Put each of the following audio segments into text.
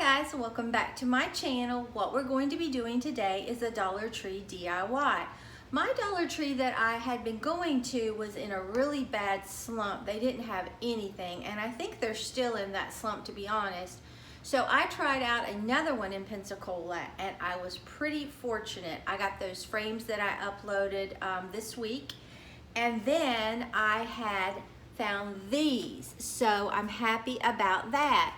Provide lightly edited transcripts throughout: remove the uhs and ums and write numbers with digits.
guys, welcome back to my channel. What we're going to be doing today is a Dollar Tree DIY. My Dollar Tree that I had been going to was in a really bad slump. They didn't have anything, and I think they're still in that slump, to be honest. So I tried out another one in Pensacola, and I was pretty fortunate. I got those frames that I uploaded this week, and then I had found these, so I'm happy about that.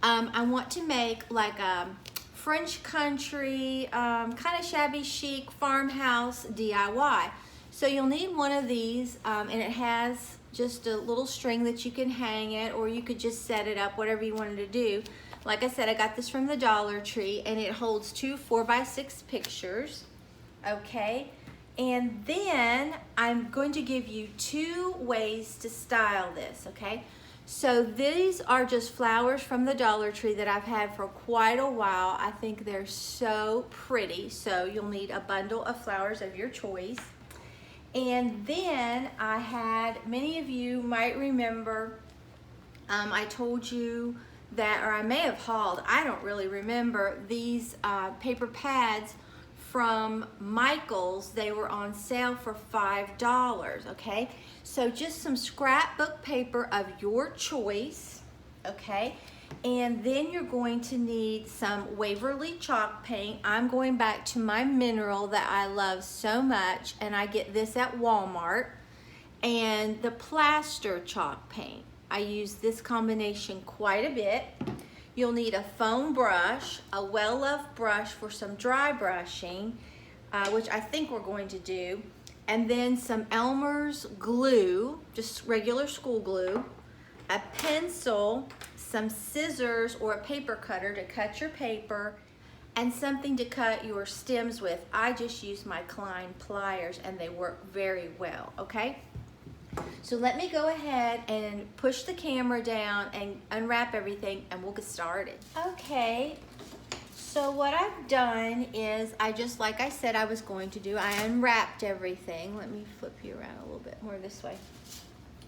I want to make like a French country, kind of shabby chic farmhouse DIY. So you'll need one of these, and it has just a little string that you can hang it, or you could just set it up, whatever you wanted to do. Like I said, I got this from the Dollar Tree, and it holds two 4x6 pictures, okay? And then I'm going to give you two ways to style this, okay? So these are just flowers from the Dollar Tree that I've had for quite a while. I think they're so pretty. So you'll need a bundle of flowers of your choice. And then I had, many of you might remember, I told you that, or I may have hauled, I don't really remember, these paper pads from Michael's. They were on sale for $5, okay? So just some scrapbook paper of your choice, okay? And then you're going to need some Waverly chalk paint. I'm going back to my mineral that I love so much, and I get this at Walmart. And the plaster chalk paint. I use this combination quite a bit. You'll need a foam brush, a well-loved brush for some dry brushing, which I think we're going to do, and then some Elmer's glue, just regular school glue, a pencil, some scissors or a paper cutter to cut your paper, and something to cut your stems with. I just use my Klein pliers, and they work very well, okay? So let me go ahead and push the camera down and unwrap everything, and we'll get started. Okay, so what I've done is, like I said I was going to do, I unwrapped everything. Let me flip you around a little bit more this way.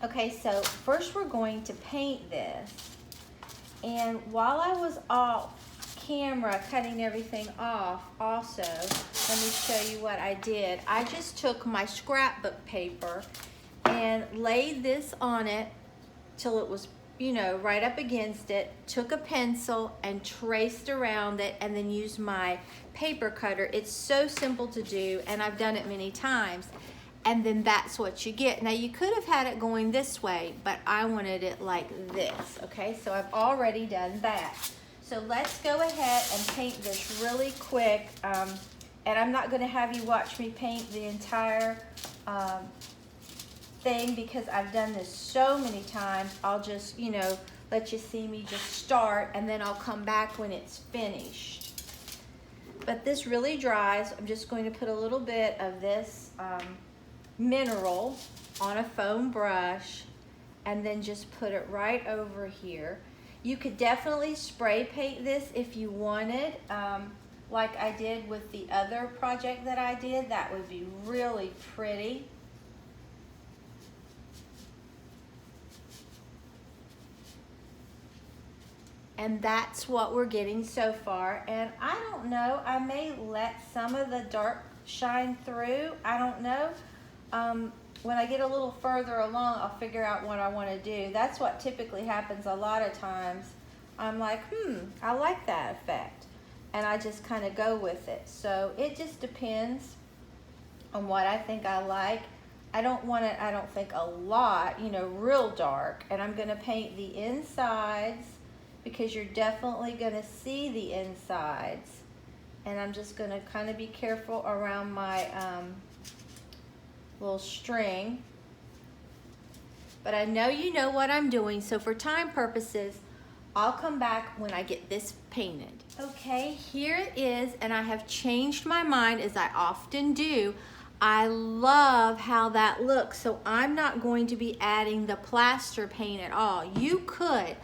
Okay, so first we're going to paint this. And while I was off camera cutting everything off also, let me show you what I did. I just took my scrapbook paper and laid this on it till it was, you know, right up against it, took a pencil and traced around it, and then used my paper cutter. It's so simple to do, and I've done it many times. And then that's what you get. Now you could have had it going this way, but I wanted it like this, okay? So I've already done that. So let's go ahead and paint this really quick. And I'm not gonna have you watch me paint the entire thing, because I've done this so many times. I'll just, you know, let you see me just start, and then I'll come back when it's finished. But this really dries. I'm just going to put a little bit of this mineral on a foam brush, and then just put it right over here. You could definitely spray paint this if you wanted, like I did with the other project that I did. That would be really pretty. And that's what we're getting so far. And I don't know, I may let some of the dark shine through. I don't know. When I get a little further along, I'll figure out what I want to do. That's what typically happens a lot of times. I'm like, I like that effect. And I just kind of go with it. So it just depends on what I think I like. I don't want it, I don't think, a lot, you know, real dark. And I'm going to paint the insides, because you're definitely going to see the insides. And I'm just going to kind of be careful around my little string. But I know you know what I'm doing, so for time purposes, I'll come back when I get this painted. Okay, here it is, and I have changed my mind, as I often do. I love how that looks, so I'm not going to be adding the plaster paint at all. You could,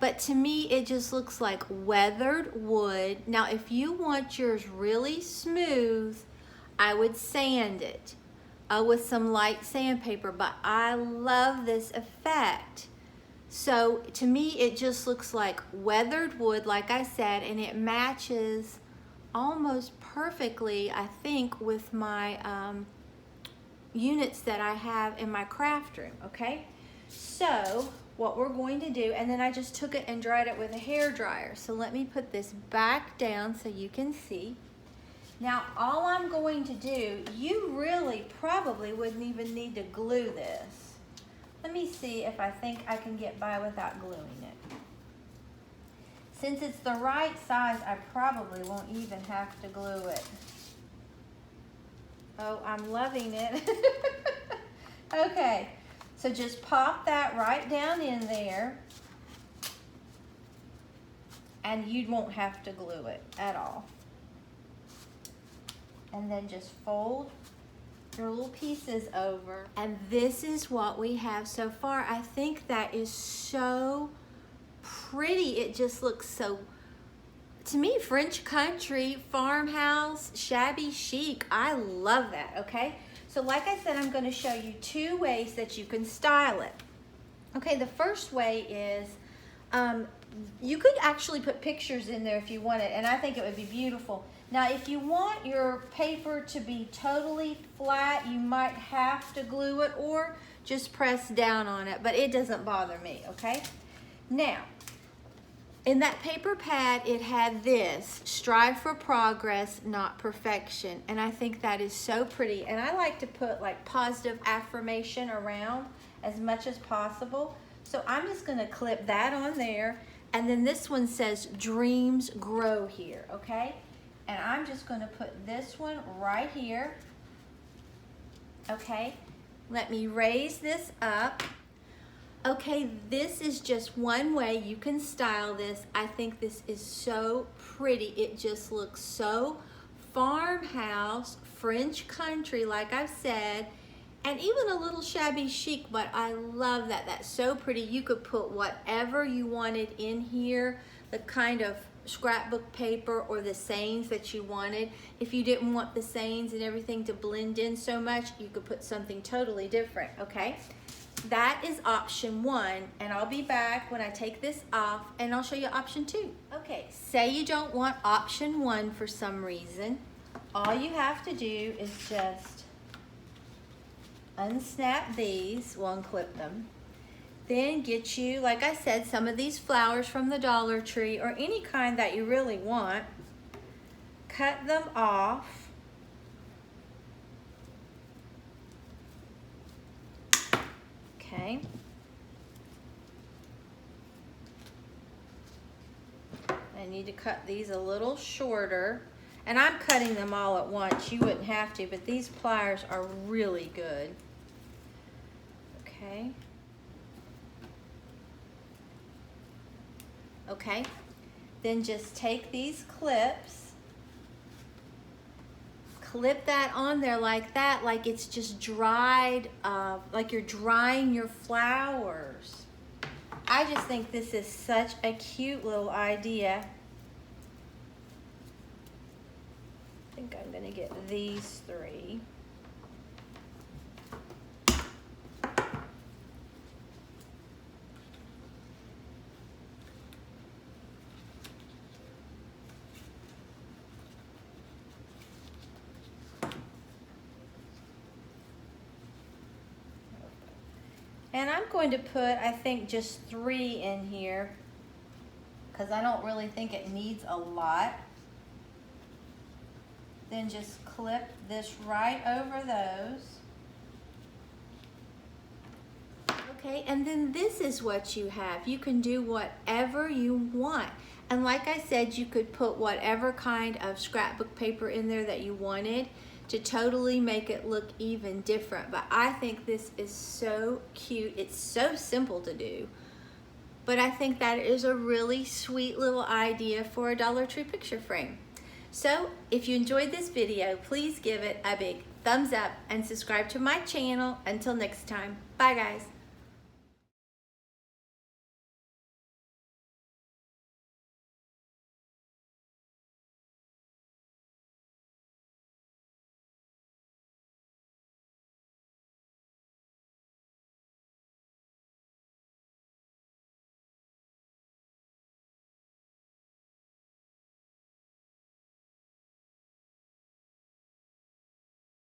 but to me, it just looks like weathered wood. Now, if you want yours really smooth, I would sand it with some light sandpaper, but I love this effect. So to me, it just looks like weathered wood, like I said, and it matches almost perfectly, I think, with my units that I have in my craft room, okay? So what we're going to do, and then I just took it and dried it with a hair dryer. So let me put this back down so you can see. Now all I'm going to do, you really probably wouldn't even need to glue this. Let me see if I think I can get by without gluing it. Since it's the right size, I probably won't even have to glue it. Oh, I'm loving it. Okay, so just pop that right down in there, and you won't have to glue it at all. And then just fold your little pieces over. And this is what we have so far. I think that is so pretty. It just looks so, to me, French country, farmhouse, shabby chic. I love that, okay? So like I said, I'm gonna show you 2 ways that you can style it. Okay, the first way is, you could actually put pictures in there if you wanted, and I think it would be beautiful. Now, if you want your paper to be totally flat, you might have to glue it or just press down on it, but it doesn't bother me, okay? Now, in that paper pad, it had this, strive for progress, not perfection. And I think that is so pretty. And I like to put like positive affirmation around as much as possible. So I'm just gonna clip that on there. And then this one says, dreams grow here, okay? And I'm just gonna put this one right here, okay? Let me raise this up. Okay, this is just one way you can style this. I think this is so pretty. It just looks so farmhouse, French country, like I've said, and even a little shabby chic, but I love that. That's so pretty. You could put whatever you wanted in here, the kind of scrapbook paper or the sayings that you wanted. If you didn't want the sayings and everything to blend in so much, you could put something totally different, okay? That is option 1, and I'll be back when I take this off and I'll show you option 2. Okay, say you don't want option 1 for some reason. All you have to do is just unsnap these, well, unclip them. Then get you, like I said, some of these flowers from the Dollar Tree or any kind that you really want. Cut them off. Okay. I need to cut these a little shorter. And I'm cutting them all at once. You wouldn't have to, but these pliers are really good. Okay. Okay. Then just take these clips, clip that on there like that, like it's just dried, like you're drying your flowers. I just think this is such a cute little idea. I think I'm gonna get these 3. And I'm going to put, I think, just 3 in here because I don't really think it needs a lot. Then just clip this right over those. Okay, and then this is what you have. You can do whatever you want. And like I said, you could put whatever kind of scrapbook paper in there that you wanted to totally make it look even different. But I think this is so cute. It's so simple to do. But I think that is a really sweet little idea for a Dollar Tree picture frame. So if you enjoyed this video, please give it a big thumbs up and subscribe to my channel. Until next time, bye guys.